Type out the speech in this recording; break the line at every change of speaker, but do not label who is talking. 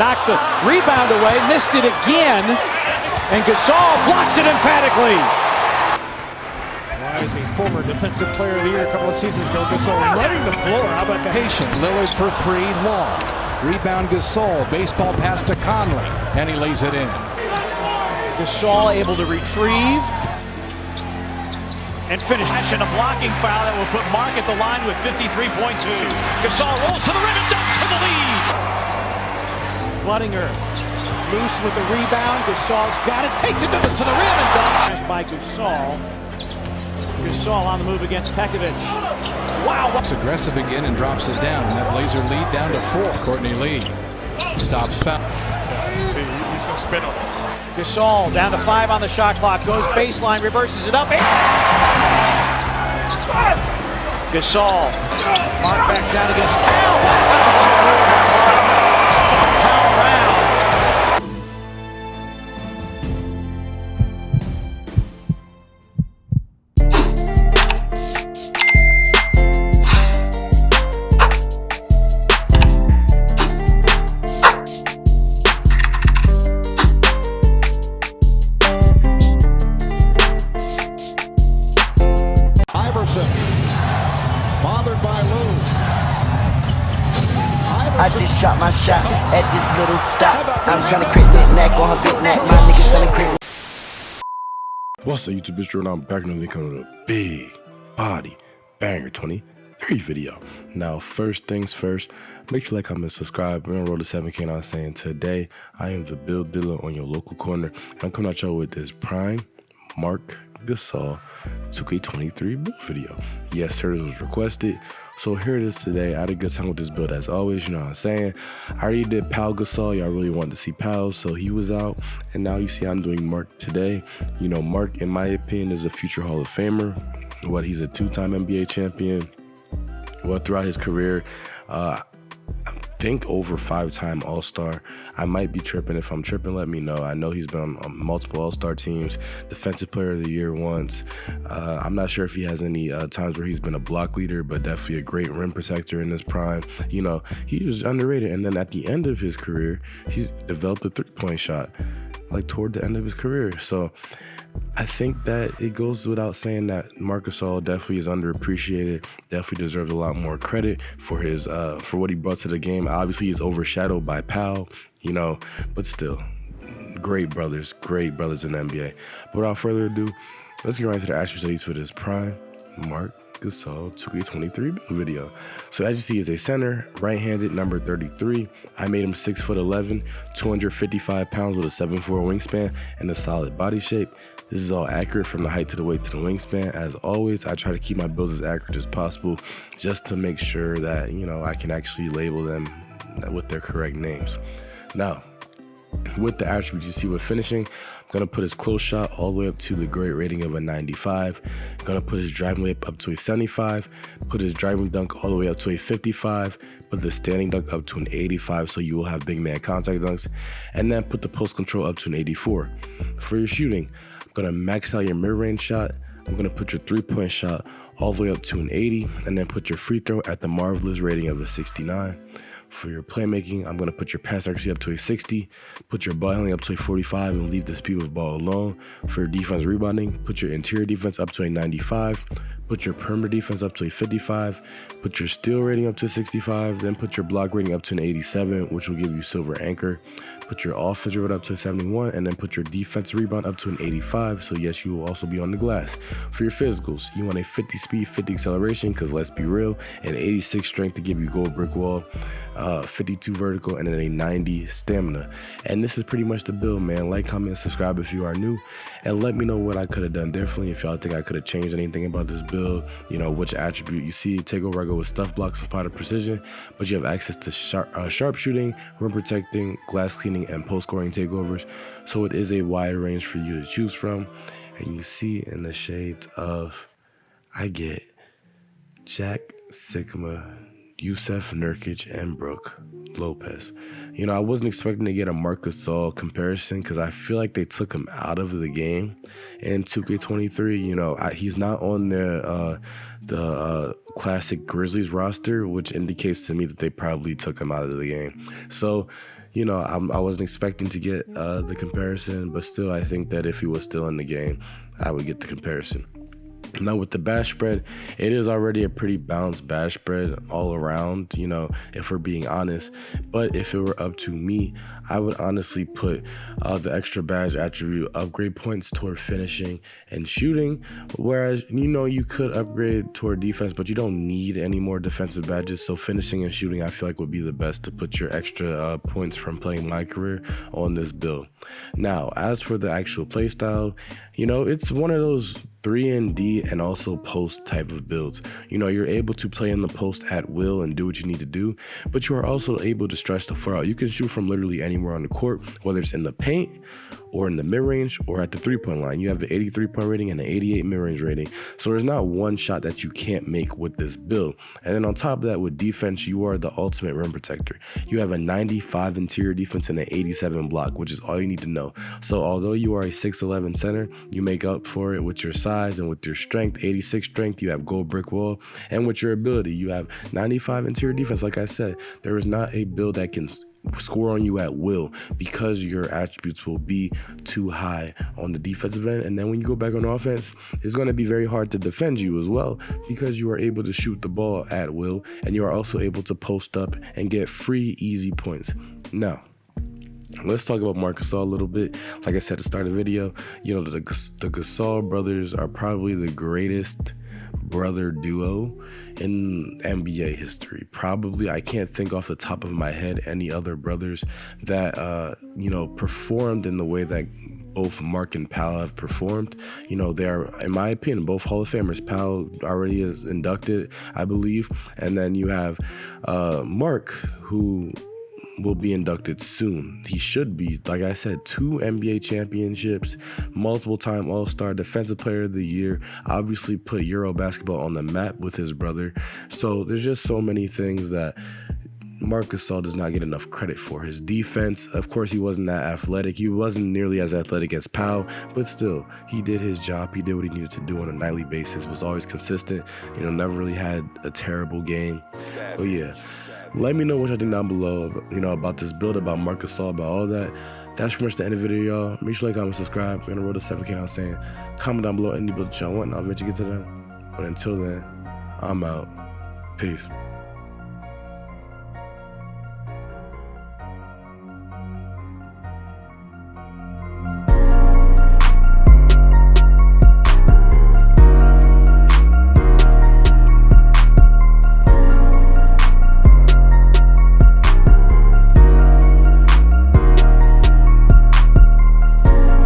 knocked the rebound away, missed it again, and Gasol blocks it emphatically.
As a former defensive player of the year a couple of seasons ago, Gasol running the floor. How about the
patient? Lillard for three, long. Rebound Gasol, baseball pass to Conley, and he lays it in.
Gasol able to retrieve and finish.
And a blocking foul that will put Marc at the line with 53.2. Gasol rolls to the rim and dunks for the lead.
Bluttinger loose with the rebound. Gasol's got it, takes it to the rim and dunks by Gasol. Gasol on the move against Pekovic. Wow.
It's aggressive again and drops it down. And that Blazer lead down to 4. Courtney Lee stops foul.
See, he's going to spin on it.
Gasol down to 5 on the shot clock. Goes baseline, reverses it up. Gasol. Marc back down against Powell. Powell round.
bothered by Lou.
I just shot my shot at this little dot. I'm trying to crit that neck on her big neck. My niggas selling crit.
What's up, YouTube? It's Drew, and I'm back and coming with a big body banger 23 video. Now, first things first, make sure you like, comment, and subscribe. We're on the road to 7K, and I'm saying today I am the build dealer on your local corner, and I'm coming at y'all with this prime Marc Gasol 2K23 build video. Yes, sir, it was requested, so here it is today. I had a good time with this build as always, you know what I'm saying. I already did Pal Gasol. Y'all really wanted to see Pal, so he was out, and now you see I'm doing Marc today. You know, Marc, in my opinion, is a future Hall of Famer. What, he's a 2-time NBA champion. Well, throughout his career, I think over 5-time All-Star. I might be tripping. If I'm tripping, let me know. I know he's been on multiple All-Star teams, Defensive Player of the Year once. I'm not sure if he has any times where he's been a block leader, but definitely a great rim protector in his prime. You know, he was underrated. And then at the end of his career, he developed a three-point shot, like toward the end of his career. So I think that it goes without saying that Marc Gasol definitely is underappreciated, definitely deserves a lot more credit for his for what he brought to the game. Obviously, he's overshadowed by Powell, you know, but still, great brothers in the NBA. But without further ado, let's get right into the attribute studies for this prime Marc Gasol 2K23 video. So as you see, is a center, right-handed, number 33. I made him 6'11", 255 pounds with a 7'4" wingspan and a solid body shape. This is all accurate from the height to the weight to the wingspan. As always, I try to keep my builds as accurate as possible just to make sure that, you know, I can actually label them with their correct names. Now, with the attributes you see with finishing, I'm gonna put his close shot all the way up to the great rating of a 95. I'm gonna put his driving layup up to a 75, put his driving dunk all the way up to a 55, put the standing dunk up to an 85, so you will have big man contact dunks, and then put the post control up to an 84. For your shooting, I'm gonna max out your mid-range shot. I'm gonna put your three-point shot all the way up to an 80, and then put your free throw at the marvelous rating of a 69. For your playmaking, I'm going to put your pass accuracy up to a 60, put your ball handling up to a 45, and leave the speed of the ball alone. For your defense rebounding, put your interior defense up to a 95, put your perimeter defense up to a 55, put your steal rating up to a 65, then put your block rating up to an 87, which will give you silver anchor. Put your offensive rebound up to a 71, and then put your defensive rebound up to an 85, so yes, you will also be on the glass. For your physicals, you want a 50 speed, 50 acceleration, because let's be real, an 86 strength to give you gold brick wall, 52 vertical, and then a 90 stamina. And this is pretty much the build, man. Like, comment, and subscribe if you are new, and let me know what I could have done differently. If y'all think I could have changed anything about this build, you know, which attribute you see. Takeover, I go with stuff blocks and pot precision, but you have access to sharp shooting, rim protecting, glass cleaning, and post scoring takeovers. So it is a wide range for you to choose from. And you see in the shades of, I get Jack, Sigma, Yusef Nurkic, and Brook Lopez. You know, I wasn't expecting to get a Marc Gasol comparison because I feel like they took him out of the game in 2K23. You know, he's not on the classic Grizzlies roster, which indicates to me that they probably took him out of the game. So, you know, I wasn't expecting to get the comparison, but still, I think that if he was still in the game, I would get the comparison. Now with the bash spread, it is already a pretty balanced bash spread all around, you know, if we're being honest. But if it were up to me, I would honestly put the extra badge attribute upgrade points toward finishing and shooting, whereas, you know, you could upgrade toward defense, but you don't need any more defensive badges. So finishing and shooting, I feel like would be the best to put your extra points from playing my career on this build. Now, as for the actual playstyle, you know, it's one of those 3-and-D and also post type of builds. You know, you're able to play in the post at will and do what you need to do, but you are also able to stretch the floor out. You can shoot from literally anywhere on the court, whether it's in the paint or in the mid-range or at the 3-point line. You have the 83-point rating and the 88 mid-range rating. So there's not one shot that you can't make with this build. And then on top of that, with defense, you are the ultimate rim protector. You have a 95 interior defense and an 87 block, which is all you need to know. So although you are a 6'11 center, you make up for it with your size and with your strength. 86 strength, you have gold brick wall, and with your ability, you have 95 interior defense. Like I said, there is not a build that can score on you at will, because your attributes will be too high on the defensive end. And then when you go back on offense, it's going to be very hard to defend you as well, because you are able to shoot the ball at will, and you are also able to post up and get free easy points. Now, let's talk about Marc Gasol a little bit. Like I said to start the video, you know, the Gasol brothers are probably the greatest brother duo in NBA history. Probably, I can't think off the top of my head any other brothers that you know, performed in the way that both Marc and Pal have performed. You know, they are, in my opinion, both Hall of Famers. Pal already is inducted, I believe, and then you have Marc, who will be inducted soon. He should be, like I said, 2 NBA championships, multiple time All-Star, Defensive Player of the Year, obviously put Euro basketball on the map with his brother. So there's just so many things that Marc Gasol does not get enough credit for. His defense, of course, he wasn't that athletic. He wasn't nearly as athletic as Pau, but still, he did his job. He did what he needed to do on a nightly basis, was always consistent, you know, never really had a terrible game. So yeah, let me know what you think down below, you know, about this build, about Marc Gasol, about all that. That's pretty much the end of the video, y'all. Make sure to like, comment, subscribe. We're on the road to 7K now, saying, comment down below any build that y'all want, and I'll eventually get to them. But until then, I'm out. Peace.